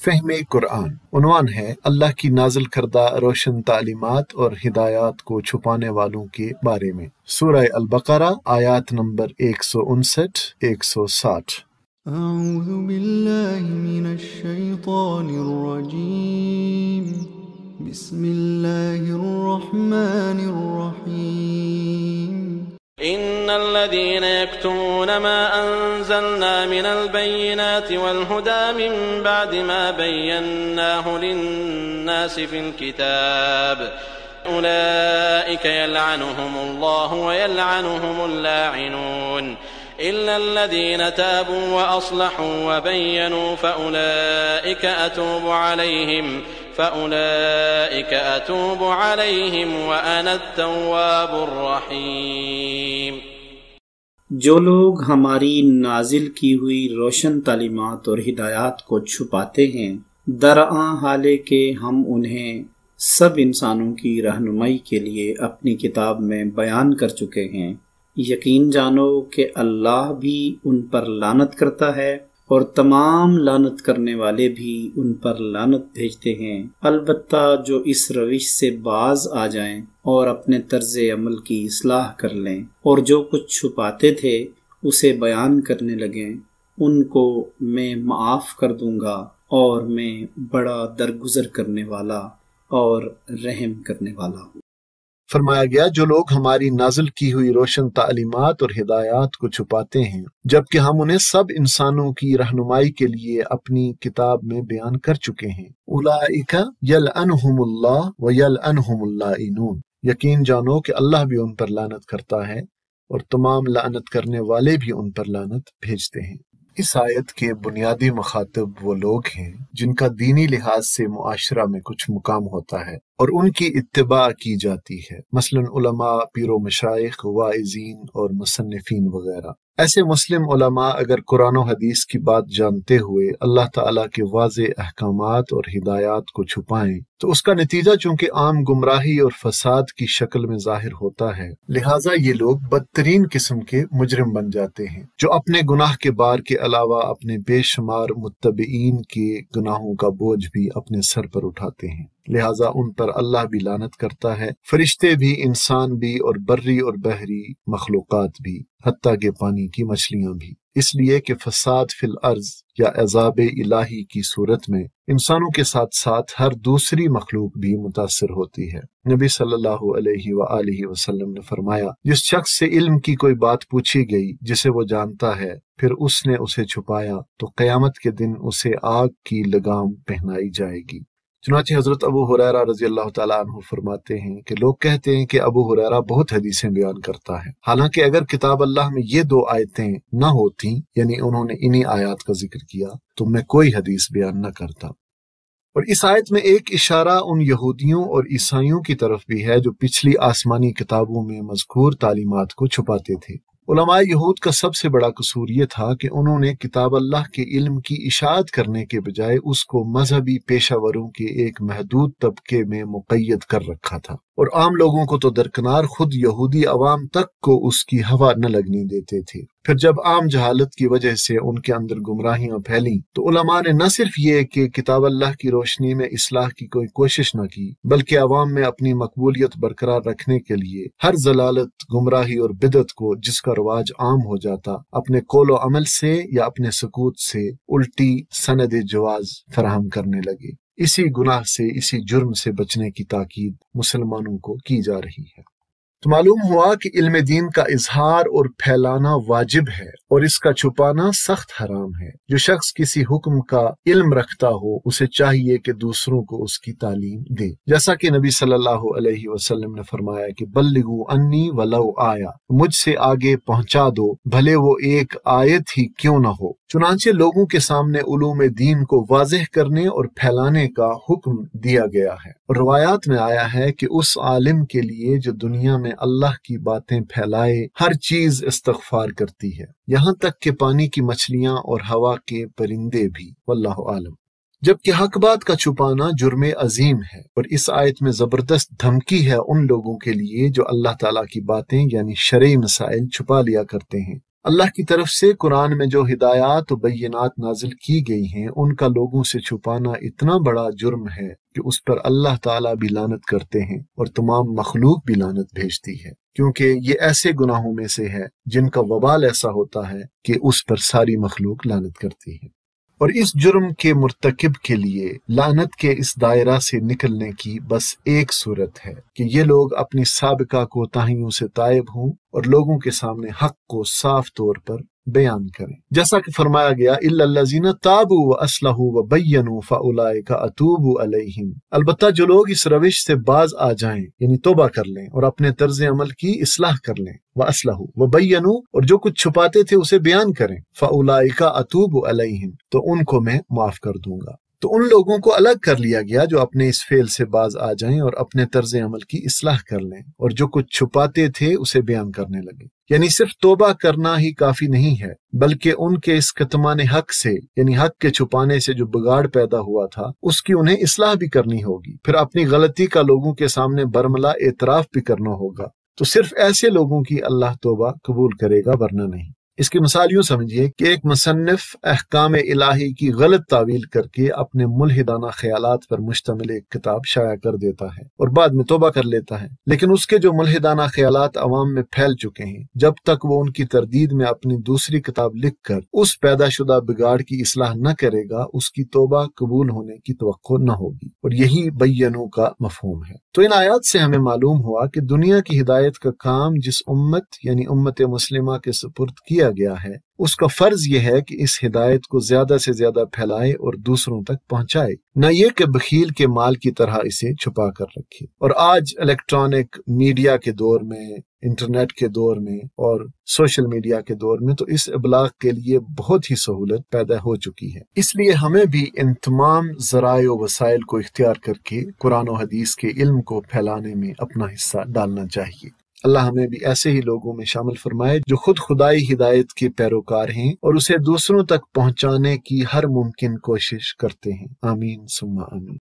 فہم قرآن عنوان ہے اللہ کی نازل کردہ روشن تعلیمات اور ہدایات کو چھپانے والوں کے بارے میں۔ سورہ البقرہ آیات نمبر 159-160۔ اعوذ باللہ من الشیطان الرجیم، بسم اللہ الرحمن الرحیم۔ إن الذين يكتمون ما أنزلنا من البينات والهدى من بعد ما بيناه للناس في الكتاب أولئك يلعنهم الله ويلعنهم اللاعنون إلا الذين تابوا وأصلحوا وبينوا فأولئك أتوب عليهم وأنا التواب الرحيم۔ جو لوگ ہماری نازل کی ہوئی روشن تعلیمات اور ہدایات کو چھپاتے ہیں، درآں حالے کہ ہم انہیں سب انسانوں کی رہنمائی کے لیے اپنی کتاب میں بیان کر چکے ہیں، یقین جانو کہ اللہ بھی ان پر لعنت کرتا ہے اور تمام لعنت کرنے والے بھی ان پر لعنت بھیجتے ہیں۔ البتہ جو اس روش سے باز آ جائیں اور اپنے طرز عمل کی اصلاح کر لیں اور جو کچھ چھپاتے تھے اسے بیان کرنے لگیں، ان کو میں معاف کر دوں گا اور میں بڑا درگزر کرنے والا اور رحم کرنے والا ہوں۔ فرمایا گیا جو لوگ ہماری نازل کی ہوئی روشن تعلیمات اور ہدایات کو چھپاتے ہیں جبکہ ہم انہیں سب انسانوں کی رہنمائی کے لیے اپنی کتاب میں بیان کر چکے ہیں، اولئک یلعنہم اللہ ویلعنہم اللاعنون، یقین جانو کہ اللہ بھی ان پر لعنت کرتا ہے اور تمام لعنت کرنے والے بھی ان پر لعنت بھیجتے ہیں۔ اس آیت کے بنیادی مخاطب وہ لوگ ہیں جن کا دینی لحاظ سے معاشرہ میں کچھ مقام ہوتا ہے اور ان کی اتباع کی جاتی ہے، مثلا علماء، پیر و مشائخ، واعظین اور مصنفین وغیرہ۔ ایسے مسلم علماء اگر قرآن و حدیث کی بات جانتے ہوئے اللہ تعالیٰ کے واضح احکامات اور ہدایات کو چھپائیں تو اس کا نتیجہ چونکہ عام گمراہی اور فساد کی شکل میں ظاہر ہوتا ہے، لہٰذا یہ لوگ بدترین قسم کے مجرم بن جاتے ہیں جو اپنے گناہ کے بار کے علاوہ اپنے بے شمار متبعین کے گناہوں کا بوجھ بھی اپنے سر پر اٹھاتے ہیں، لہٰذا ان پر اللہ بھی لعنت کرتا ہے، فرشتے بھی، انسان بھی، اور بری اور بحری مخلوقات بھی، حتیٰ کہ پانی کی مچھلیاں بھی، اس لیے کہ فساد فی الارض یا عذاب الہی کی صورت میں انسانوں کے ساتھ ساتھ ہر دوسری مخلوق بھی متاثر ہوتی ہے۔ نبی صلی اللہ علیہ وآلہ وسلم نے فرمایا، جس شخص سے علم کی کوئی بات پوچھی گئی جسے وہ جانتا ہے پھر اس نے اسے چھپایا تو قیامت کے دن اسے آگ کی لگام پہنائی جائے گی۔ چنانچہ حضرت ابو ہریرہ رضی اللہ تعالیٰ عنہ فرماتے ہیں کہ لوگ کہتے ہیں کہ ابو ہریرہ بہت حدیثیں بیان کرتا ہے، حالانکہ اگر کتاب اللہ میں یہ 2 آیتیں نہ ہوتیں، یعنی انہوں نے انہی آیات کا ذکر کیا، تو میں کوئی حدیث بیان نہ کرتا۔ اور اس آیت میں ایک اشارہ ان یہودیوں اور عیسائیوں کی طرف بھی ہے جو پچھلی آسمانی کتابوں میں مذکور تعلیمات کو چھپاتے تھے۔ علماء یہود کا سب سے بڑا قصور یہ تھا کہ انہوں نے کتاب اللہ کے علم کی اشاعت کرنے کے بجائے اس کو مذہبی پیشہ وروں کے ایک محدود طبقے میں مقید کر رکھا تھا، اور عام لوگوں کو تو درکنار خود یہودی عوام تک کو اس کی ہوا نہ لگنے دیتے تھے۔ پھر جب عام جہالت کی وجہ سے ان کے اندر گمراہیاں پھیلیں تو علماء نے نہ صرف یہ کہ کتاب اللہ کی روشنی میں اصلاح کی کوئی کوشش نہ کی، بلکہ عوام میں اپنی مقبولیت برقرار رکھنے کے لیے ہر ضلالت، گمراہی اور بدعت کو جس کا رواج عام ہو جاتا، اپنے قول و عمل سے یا اپنے سکوت سے الٹی سند جواز فراہم کرنے لگے۔ اسی گناہ سے، اسی جرم سے بچنے کی تاکید مسلمانوں کو کی جا رہی ہے۔ تو معلوم ہوا کہ علم دین کا اظہار اور پھیلانا واجب ہے اور اس کا چھپانا سخت حرام ہے۔ جو شخص کسی حکم کا علم رکھتا ہو اسے چاہیے کہ دوسروں کو اس کی تعلیم دے، جیسا کہ نبی صلی اللہ علیہ وسلم نے فرمایا کہ بلغوا انی ولو آیا، مجھ سے آگے پہنچا دو بھلے وہ ایک آیت ہی کیوں نہ ہو۔ چنانچہ لوگوں کے سامنے علوم دین کو واضح کرنے اور پھیلانے کا حکم دیا گیا ہے۔ روایات میں آیا ہے کہ اس عالم کے لیے جو دنیا میں اللہ کی باتیں پھیلائے ہر چیز استغفار کرتی ہے، یہاں تک کہ پانی کی مچھلیاں اور ہوا کے پرندے بھی، واللہ عالم۔ جبکہ حق بات کا چھپانا جرم عظیم ہے، اور اس آیت میں زبردست دھمکی ہے ان لوگوں کے لیے جو اللہ تعالیٰ کی باتیں یعنی شرعی مسائل چھپا لیا کرتے ہیں۔ اللہ کی طرف سے قرآن میں جو ہدایات و بینات نازل کی گئی ہیں ان کا لوگوں سے چھپانا اتنا بڑا جرم ہے کہ اس پر اللہ تعالیٰ بھی لعنت کرتے ہیں اور تمام مخلوق بھی لعنت بھیجتی ہے، کیونکہ یہ ایسے گناہوں میں سے ہے جن کا وبال ایسا ہوتا ہے کہ اس پر ساری مخلوق لعنت کرتی ہے۔ اور اس جرم کے مرتکب کے لیے لعنت کے اس دائرہ سے نکلنے کی بس ایک صورت ہے کہ یہ لوگ اپنی سابقہ کوتاہیوں سے تائب ہوں اور لوگوں کے سامنے حق کو صاف طور پر بیان کریں، جیسا کہ فرمایا گیا الا الذین تابوا واصلحوا وبینوا فاولئک اتوب علیہم، البتہ جو لوگ اس روش سے باز آ جائیں یعنی توبہ کر لیں اور اپنے طرز عمل کی اصلاح کر لیں، واصلحوا وبینوا اور جو کچھ چھپاتے تھے اسے بیان کریں، فاولئک اتوب علیہم تو ان کو میں معاف کر دوں گا۔ تو ان لوگوں کو الگ کر لیا گیا جو اپنے اس فعل سے باز آ جائیں اور اپنے طرز عمل کی اصلاح کر لیں اور جو کچھ چھپاتے تھے اسے بیان کرنے لگے، یعنی صرف توبہ کرنا ہی کافی نہیں ہے بلکہ ان کے اس کتمان حق سے یعنی حق کے چھپانے سے جو بگاڑ پیدا ہوا تھا اس کی انہیں اصلاح بھی کرنی ہوگی، پھر اپنی غلطی کا لوگوں کے سامنے برملا اعتراف بھی کرنا ہوگا۔ تو صرف ایسے لوگوں کی اللہ توبہ قبول کرے گا ورنہ نہیں۔ اس کی مثال یوں سمجھیے کہ ایک مصنف احکام الہی کی غلط تعویل کر کے اپنے ملحدانہ خیالات پر مشتمل ایک کتاب شائع کر دیتا ہے اور بعد میں توبہ کر لیتا ہے، لیکن اس کے جو ملحدانہ خیالات عوام میں پھیل چکے ہیں جب تک وہ ان کی تردید میں اپنی دوسری کتاب لکھ کر اس پیدا شدہ بگاڑ کی اصلاح نہ کرے گا اس کی توبہ قبول ہونے کی توقع نہ ہوگی، اور یہی بینوں کا مفہوم ہے۔ تو ان آیات سے ہمیں معلوم ہوا کہ دنیا کی ہدایت کا کام جس امت یعنی امت مسلمہ کے سپرد کیا گیا ہے اس کا فرض یہ ہے کہ اس ہدایت کو زیادہ سے زیادہ پھیلائے اور دوسروں تک پہنچائے، نہ یہ کہ بخیل کے مال کی طرح اسے چھپا کر رکھے۔ اور آج الیکٹرانک میڈیا کے دور میں، انٹرنیٹ کے دور میں اور سوشل میڈیا کے دور میں تو اس ابلاغ کے لیے بہت ہی سہولت پیدا ہو چکی ہے، اس لیے ہمیں بھی ان تمام ذرائع و وسائل کو اختیار کر کے قرآن و حدیث کے علم کو پھیلانے میں اپنا حصہ ڈالنا چاہیے۔ اللہ ہمیں بھی ایسے ہی لوگوں میں شامل فرمائے جو خود خدائی ہدایت کے پیروکار ہیں اور اسے دوسروں تک پہنچانے کی ہر ممکن کوشش کرتے ہیں۔ آمین ثم آمین۔